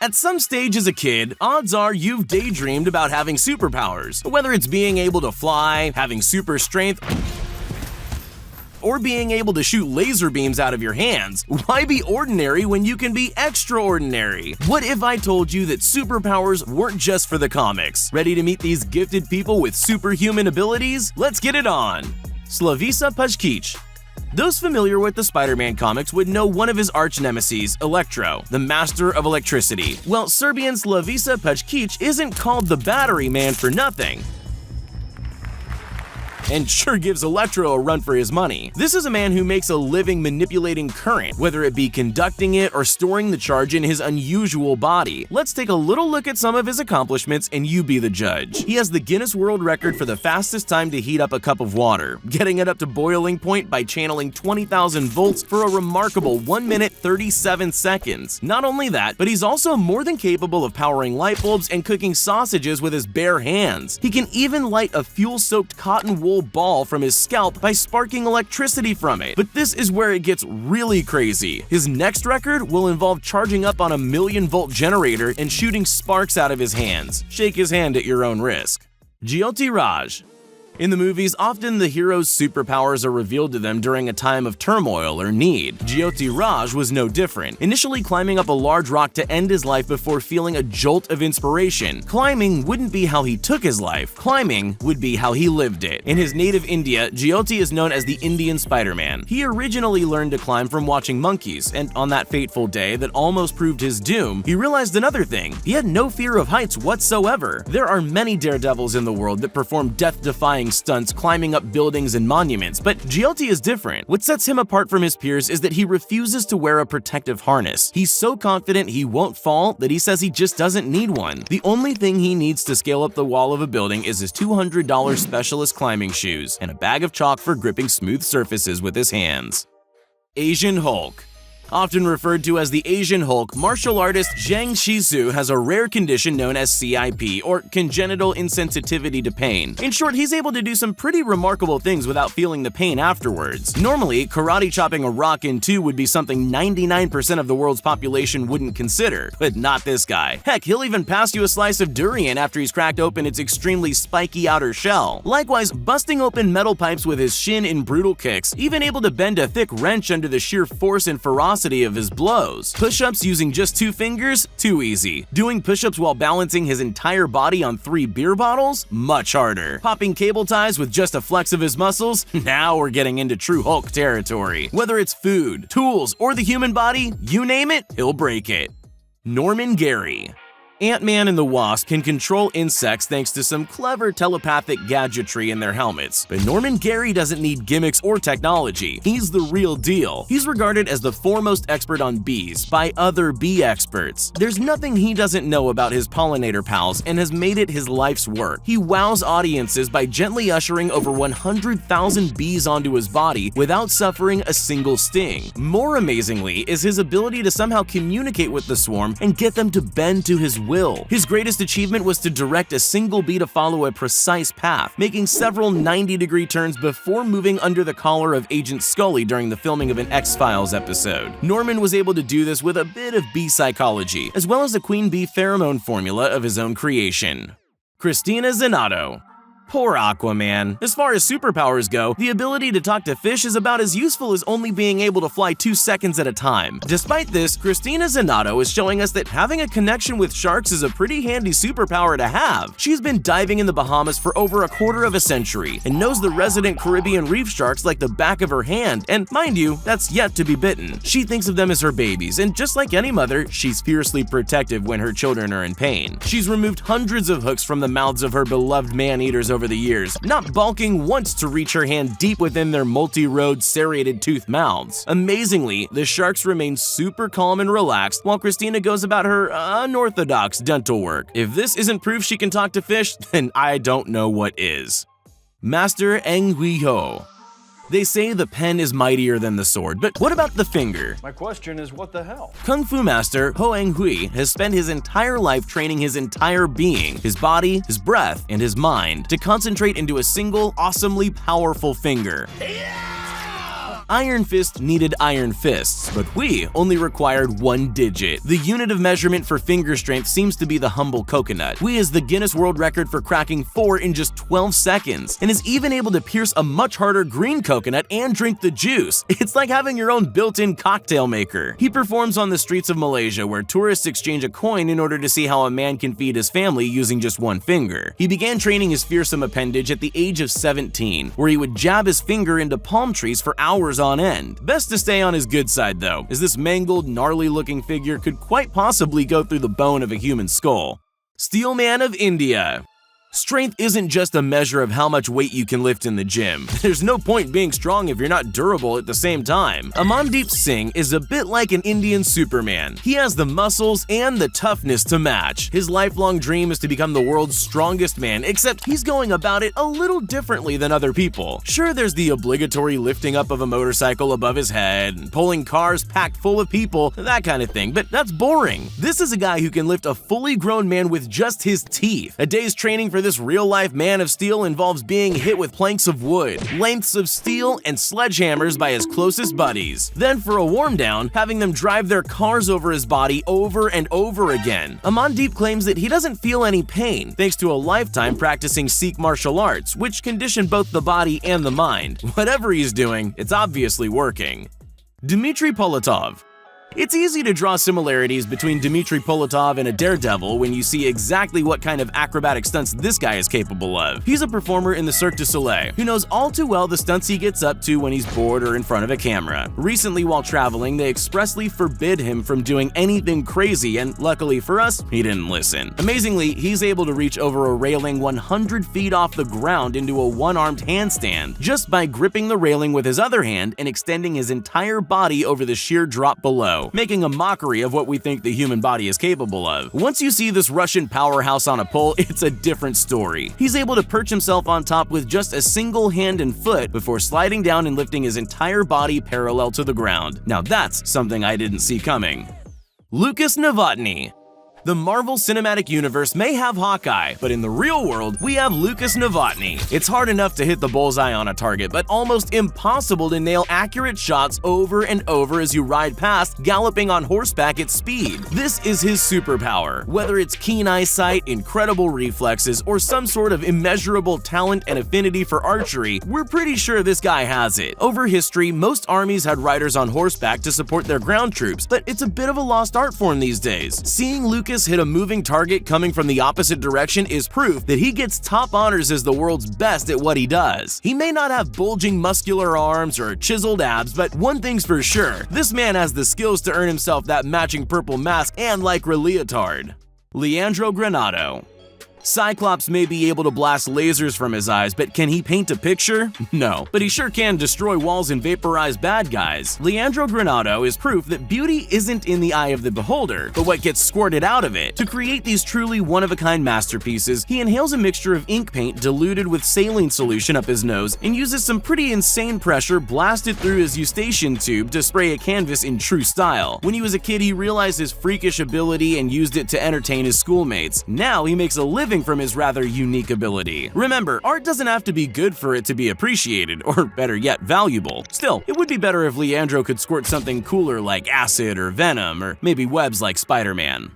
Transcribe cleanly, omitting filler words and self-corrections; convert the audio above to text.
At some stage as a kid, odds are you've daydreamed about having superpowers, whether it's being able to fly, having super strength, or being able to shoot laser beams out of your hands. Why be ordinary when you can be extraordinary? What if I told you that superpowers weren't just for the comics? Ready to meet these gifted people with superhuman abilities? Let's get it on! Slavisa Pacquiach. Those familiar with the Spider-Man comics would know one of his arch-nemeses, Electro, the master of electricity. Well, Serbian Slavisa Pacquiach isn't called the Battery Man for nothing, and sure gives Electro a run for his money. This is a man who makes a living manipulating current, whether it be conducting it or storing the charge in his unusual body. Let's take a little look at some of his accomplishments and you be the judge. He has the Guinness World Record for the fastest time to heat up a cup of water, getting it up to boiling point by channeling 20,000 volts for a remarkable 1 minute 37 seconds. Not only that, but he's also more than capable of powering light bulbs and cooking sausages with his bare hands. He can even light a fuel-soaked cotton wool ball from his scalp by sparking electricity from it. But this is where it gets really crazy. His next record will involve charging up on a 1,000,000-volt generator and shooting sparks out of his hands. Shake his hand at your own risk. Giotti Raj. In the movies, often the hero's superpowers are revealed to them during a time of turmoil or need. Giotti Raj was no different, initially climbing up a large rock to end his life before feeling a jolt of inspiration. Climbing wouldn't be how he took his life, climbing would be how he lived it. In his native India, Giotti is known as the Indian Spider-Man. He originally learned to climb from watching monkeys, and on that fateful day that almost proved his doom, he realized another thing: he had no fear of heights whatsoever. There are many daredevils in the world that perform death-defying stunts climbing up buildings and monuments, but Giotti is different. What sets him apart from his peers is that he refuses to wear a protective harness. He's so confident he won't fall that he says he just doesn't need one. The only thing he needs to scale up the wall of a building is his $200 specialist climbing shoes and a bag of chalk for gripping smooth surfaces with his hands. Asian Hulk. Often referred to as the Asian Hulk, martial artist Zhang Shizu has a rare condition known as CIP, or congenital insensitivity to pain. In short, he's able to do some pretty remarkable things without feeling the pain afterwards. Normally, karate chopping a rock in two would be something 99% of the world's population wouldn't consider, but not this guy. Heck, he'll even pass you a slice of durian after he's cracked open its extremely spiky outer shell. Likewise, busting open metal pipes with his shin in brutal kicks, even able to bend a thick wrench under the sheer force and ferocity of his blows. Push-ups using just 2 fingers? Too easy. Doing push-ups while balancing his entire body on 3 beer bottles? Much harder. Popping cable ties with just a flex of his muscles? Now we're getting into true Hulk territory. Whether it's food, tools, or the human body, you name it, he'll break it. Norman Gary. Ant-Man and the Wasp can control insects thanks to some clever telepathic gadgetry in their helmets, but Norman Gary doesn't need gimmicks or technology. He's the real deal. He's regarded as the foremost expert on bees by other bee experts. There's nothing he doesn't know about his pollinator pals and has made it his life's work. He wows audiences by gently ushering over 100,000 bees onto his body without suffering a single sting. More amazingly is his ability to somehow communicate with the swarm and get them to bend to his will. His greatest achievement was to direct a single bee to follow a precise path, making several 90-degree turns before moving under the collar of Agent Scully during the filming of an X-Files episode. Norman was able to do this with a bit of bee psychology, as well as a queen bee pheromone formula of his own creation. Christina Zanato. Poor Aquaman. As far as superpowers go, the ability to talk to fish is about as useful as only being able to fly 2 seconds at a time. Despite this, Christina Zanato is showing us that having a connection with sharks is a pretty handy superpower to have. She's been diving in the Bahamas for over a quarter of a century and knows the resident Caribbean reef sharks like the back of her hand, and mind you, that's yet to be bitten. She thinks of them as her babies, and just like any mother, she's fiercely protective when her children are in pain. She's removed hundreds of hooks from the mouths of her beloved man-eaters over the years, not balking once to reach her hand deep within their multi-road serrated tooth mouths. Amazingly, the sharks remain super calm and relaxed while Christina goes about her unorthodox dental work. If this isn't proof she can talk to fish, then I don't know what is. Master Engi. They say the pen is mightier than the sword, but what about the finger? My question is, what the hell? Kung Fu master Ho Engi has spent his entire life training his entire being, his body, his breath, and his mind to concentrate into a single, awesomely powerful finger. Yeah! Iron Fist needed iron fists, but we only required 1 digit. The unit of measurement for finger strength seems to be the humble coconut. Wee is the Guinness World Record for cracking 4 in just 12 seconds, and is even able to pierce a much harder green coconut and drink the juice. It's like having your own built-in cocktail maker. He performs on the streets of Malaysia, where tourists exchange a coin in order to see how a man can feed his family using just 1 finger. He began training his fearsome appendage at the age of 17, where he would jab his finger into palm trees for hours on end. Best to stay on his good side though, as this mangled, gnarly-looking figure could quite possibly go through the bone of a human skull. Steelman of India. Strength isn't just a measure of how much weight you can lift in the gym. There's no point being strong if you're not durable at the same time. Amandeep Singh is a bit like an Indian Superman. He has the muscles and the toughness to match. His lifelong dream is to become the world's strongest man, except he's going about it a little differently than other people. Sure, there's the obligatory lifting up of a motorcycle above his head, pulling cars packed full of people, that kind of thing, but that's boring. This is a guy who can lift a fully grown man with just his teeth. A day's training for this real-life man of steel involves being hit with planks of wood, lengths of steel, and sledgehammers by his closest buddies. Then for a warm-down, having them drive their cars over his body over and over again. Amandeep claims that he doesn't feel any pain, thanks to a lifetime practicing Sikh martial arts, which condition both the body and the mind. Whatever he's doing, it's obviously working. Dmitry Politov. It's easy to draw similarities between Dmitry Politov and a daredevil when you see exactly what kind of acrobatic stunts this guy is capable of. He's a performer in the Cirque du Soleil who knows all too well the stunts he gets up to when he's bored or in front of a camera. Recently, while traveling, they expressly forbid him from doing anything crazy, and luckily for us, he didn't listen. Amazingly, he's able to reach over a railing 100 feet off the ground into a one-armed handstand just by gripping the railing with his other hand and extending his entire body over the sheer drop below, making a mockery of what we think the human body is capable of. Once you see this Russian powerhouse on a pole, it's a different story. He's able to perch himself on top with just a single hand and foot before sliding down and lifting his entire body parallel to the ground. Now that's something I didn't see coming. Lucas Novotny. The Marvel Cinematic Universe may have Hawkeye, but in the real world, we have Lucas Novotny. It's hard enough to hit the bullseye on a target, but almost impossible to nail accurate shots over and over as you ride past, galloping on horseback at speed. This is his superpower. Whether it's keen eyesight, incredible reflexes, or some sort of immeasurable talent and affinity for archery, we're pretty sure this guy has it. Over history, most armies had riders on horseback to support their ground troops, but it's a bit of a lost art form these days. Seeing Lucas hit a moving target coming from the opposite direction is proof that he gets top honors as the world's best at what he does. He may not have bulging muscular arms or chiseled abs, but one thing's for sure, this man has the skills to earn himself that matching purple mask and lycra leotard. Leandro Granado. Cyclops may be able to blast lasers from his eyes, but can he paint a picture? No, but he sure can destroy walls and vaporize bad guys. Leandro Granado is proof that beauty isn't in the eye of the beholder, but what gets squirted out of it. To create these truly one-of-a-kind masterpieces, he inhales a mixture of ink paint diluted with saline solution up his nose and uses some pretty insane pressure blasted through his eustachian tube to spray a canvas in true style. When he was a kid, he realized his freakish ability and used it to entertain his schoolmates. Now he makes a living from his rather unique ability. Remember, art doesn't have to be good for it to be appreciated, or better yet, valuable. Still, it would be better if Leandro could squirt something cooler like acid or venom, or maybe webs like Spider-Man.